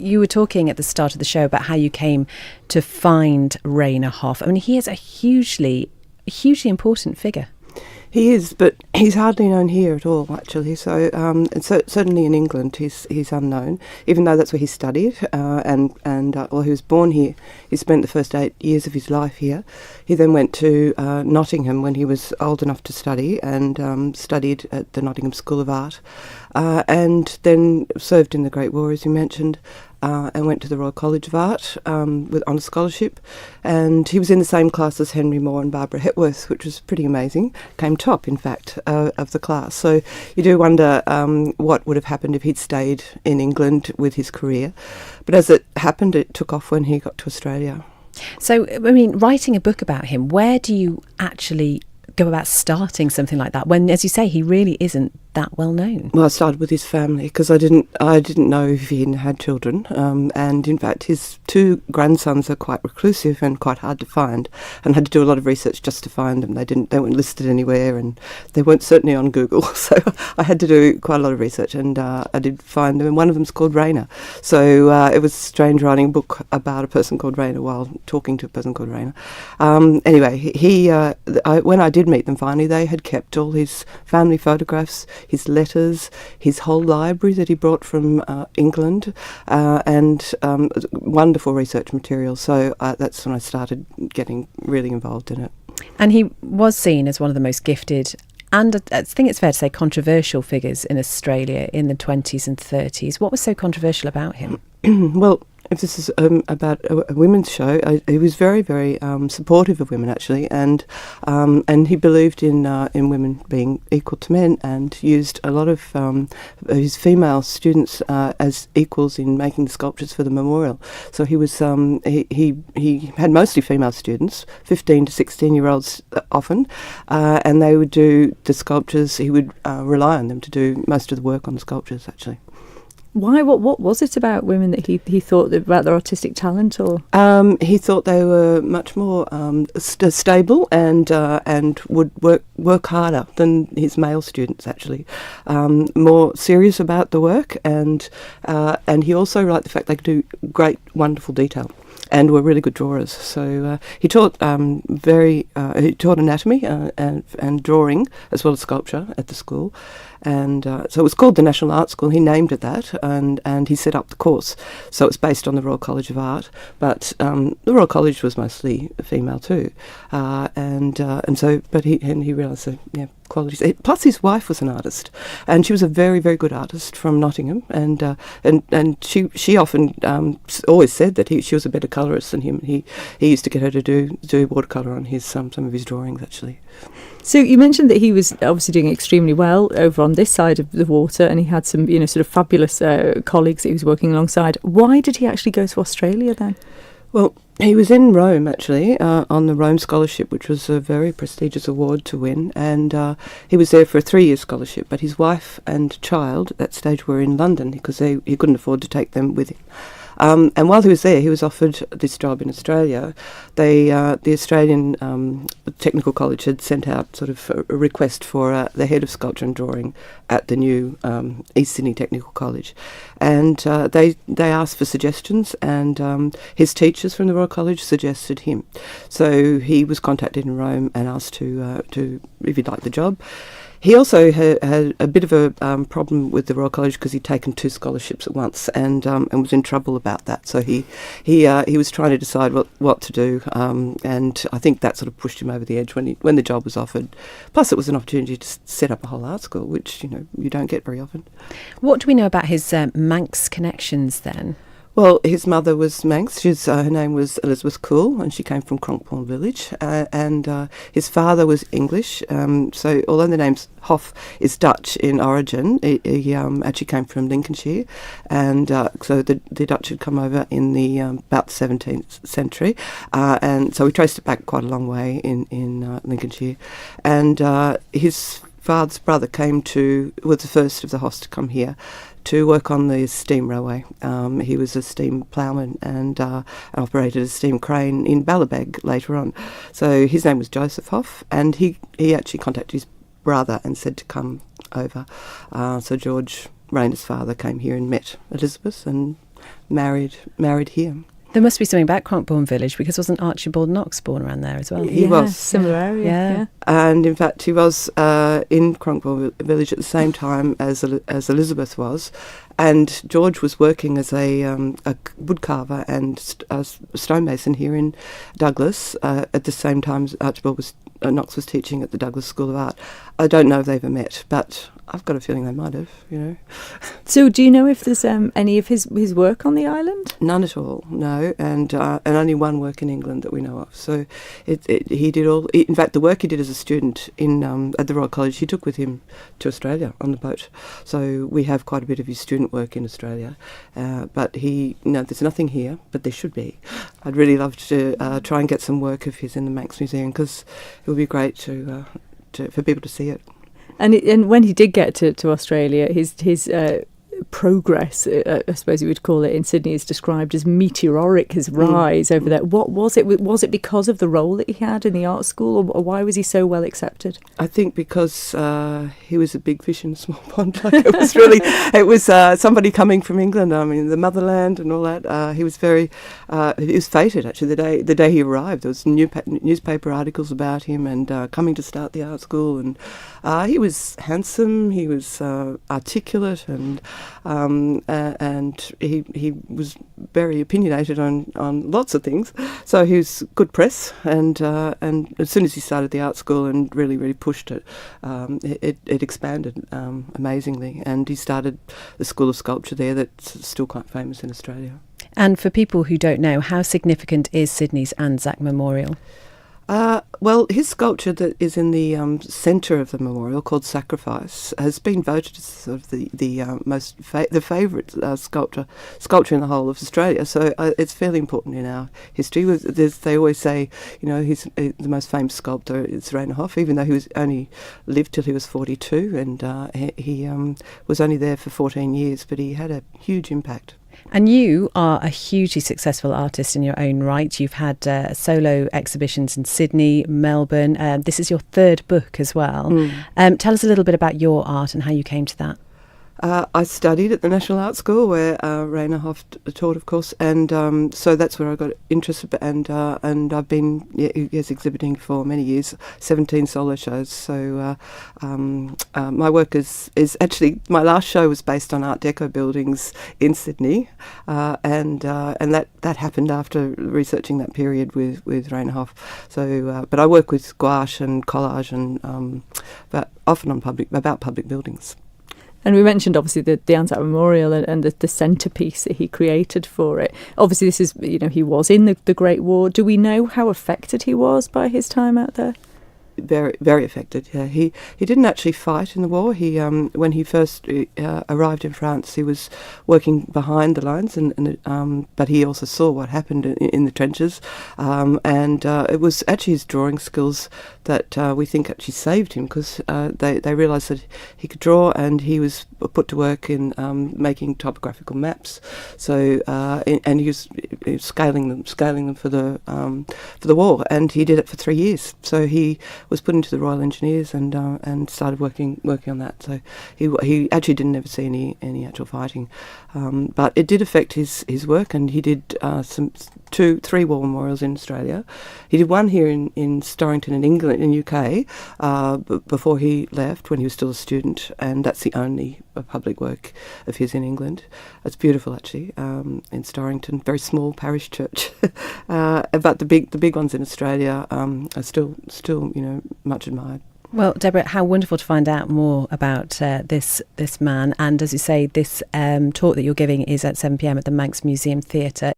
you were talking at the start of the show about how you came to find Rayner Hoff. I mean, he is a hugely important figure. He is, but he's hardly known here at all, actually. So, certainly in England, he's unknown, even though that's where he studied. Well, he was born here. He spent the first 8 years of his life here. He then went to Nottingham when he was old enough to study, and studied at the Nottingham School of Art, and then served in the Great War, as you mentioned. And went to the Royal College of Art on a scholarship, and he was in the same class as Henry Moore and Barbara Hepworth, which was pretty amazing. Came top, in fact, of the class. So you do wonder what would have happened if he'd stayed in England with his career. But as it happened, it took off when he got to Australia. So, I mean, writing a book about him, where do you actually go about starting something like that when, as you say, he really isn't that well known? Well, I started with his family because I didn't know if he had children, and in fact his 2 grandsons are quite reclusive and quite hard to find, and had to do a lot of research just to find them. They weren't listed anywhere, and they weren't certainly on Google, so I had to do quite a lot of research, and I did find them, and one of them's called Rayner. So it was strange writing a book about a person called Rayner while talking to a person called Rayner. Anyway, when I did meet them finally, they had kept all his family photographs, his letters, his whole library that he brought from England, and wonderful research material. So that's when I started getting really involved in it. And he was seen as one of the most gifted and, I think it's fair to say, controversial figures in Australia in the 20s and 30s. What was so controversial about him? Well, if this is about a women's show, he was very, very supportive of women, actually, and he believed in women being equal to men, and used a lot of his female students as equals in making the sculptures for the memorial. So he was he had mostly female students, 15 to 16-year-olds often, and they would do the sculptures. He would rely on them to do most of the work on the sculptures, actually. Why? What was it about women that he thought about their artistic talent, or? He thought they were much more stable and would work harder than his male students, actually. More serious about the work, and he also liked the fact they could do great, wonderful detail, and were really good drawers. So he taught he taught anatomy and drawing as well as sculpture at the school. And so it was called the National Art School. He named it that, and he set up the course. So it's based on the Royal College of Art, but the Royal College was mostly female too, and he realised that qualities. Plus, his wife was an artist, and she was a very, very good artist from Nottingham, and she often always said that she was a better colourist than him. He used to get her to do watercolour on his some of his drawings, actually. So you mentioned that he was obviously doing extremely well over on this side of the water, and he had some, sort of fabulous colleagues that he was working alongside. Why did he actually go to Australia then? Well, he was in Rome, actually, on the Rome Scholarship, which was a very prestigious award to win, and he was there for a 3-year scholarship, but his wife and child at that stage were in London because he couldn't afford to take them with him. And while he was there, he was offered this job in Australia. The Australian Technical College had sent out sort of a request for the head of sculpture and drawing at the new East Sydney Technical College, and they asked for suggestions, and his teachers from the Royal College suggested him. So he was contacted in Rome and asked to if he'd like the job. He also had a bit of a problem with the Royal College because he'd taken 2 scholarships at once, and was in trouble about that. So he was trying to decide what to do, and I think that sort of pushed him over the edge when the job was offered. Plus, it was an opportunity to set up a whole art school, which you don't get very often. What do we know about his Manx connections then? Well, his mother was Manx. Her name was Elizabeth Cool, and she came from Cronkbourne village. And his father was English. So although the name Hoff is Dutch in origin, he actually came from Lincolnshire. And so the Dutch had come over in the about the 17th century. And so we traced it back quite a long way in Lincolnshire. And his father's brother was the first of the Hoffs to come here to work on the steam railway. He was a steam ploughman and operated a steam crane in Ballabeg later on. So his name was Joseph Hoff, and he actually contacted his brother and said to come over. So George Rayner's father came here and met Elizabeth, and married here. There must be something about Cronkbourne Village, because wasn't Archibald Knox born around there as well? He was. Similar area. Yeah. And in fact, he was in Cronkbourne Village at the same time as Elizabeth was. And George was working as a woodcarver and stonemason here in Douglas at the same time as Knox was teaching at the Douglas School of Art. I don't know if they ever met, but I've got a feeling they might have, So do you know if there's any of his work on the island? None at all, no, and only one work in England that we know of. So he did all. In fact, the work he did as a student at the Royal College, he took with him to Australia on the boat. So we have quite a bit of his student work in Australia, but there's nothing here, but there should be. I'd really love to try and get some work of his in the Manx Museum, because it would be great for people to see it. And when he did get to Australia, his progress, I suppose you would call it, in Sydney is described as meteoric, his rise over there. What was it? Was it because of the role that he had in the art school, or why was he so well accepted? I think because he was a big fish in a small pond. It was somebody coming from England. I mean, the motherland and all that. He was fated actually the day he arrived. There was newspaper articles about him and coming to start the art school, and he was handsome. He was articulate, and he was very opinionated on lots of things. So he was good press, and as soon as he started the art school and really pushed it, it expanded amazingly, and he started the School of Sculpture there that's still quite famous in Australia. And for people who don't know, how significant is Sydney's Anzac Memorial? Well, his sculpture that is in the centre of the memorial, called Sacrifice, has been voted as sort of the favourite sculpture in the whole of Australia. So it's fairly important in our history. They always say, he's the most famous sculptor is Rayner Hoff, even though he only lived till he was 42, and he was only there for 14 years, but he had a huge impact. And you are a hugely successful artist in your own right. You've had solo exhibitions in Sydney, Melbourne. This is your third book as well. Tell us a little bit about your art and how you came to that. I studied at the National Art School, where Rayner Hoff taught, of course, and so that's where I got interested. And I've been exhibiting for many years, 17 solo shows. So my work is actually, my last show was based on Art Deco buildings in Sydney, and that happened after researching that period with Rayner Hoff. So, but I work with gouache and collage, and but often about public buildings. And we mentioned obviously the Anzac Memorial and the centrepiece that he created for it. Obviously this is, he was in the Great War. Do we know how affected he was by his time out there? Very, very affected. Yeah, he didn't actually fight in the war. He when he first arrived in France, he was working behind the lines, but he also saw what happened in the trenches, and it was actually his drawing skills that we think actually saved him, because they realised that he could draw, and he was put to work in making topographical maps. So and he was scaling them for the war, and he did it for 3 years. So he was put into the Royal Engineers and started working on that. So he actually didn't ever see any actual fighting, but it did affect his work, and he did three war memorials in Australia. He did one here in Storrington in England, in UK, before he left, when he was still a student, and that's the only public work of his in England. It's beautiful, actually, in Storrington, very small parish church. But the big ones in Australia are still much admired. Well, Deborah, how wonderful to find out more about this man. And as you say, this talk that you're giving is at 7 p.m. at the Manx Museum Theatre.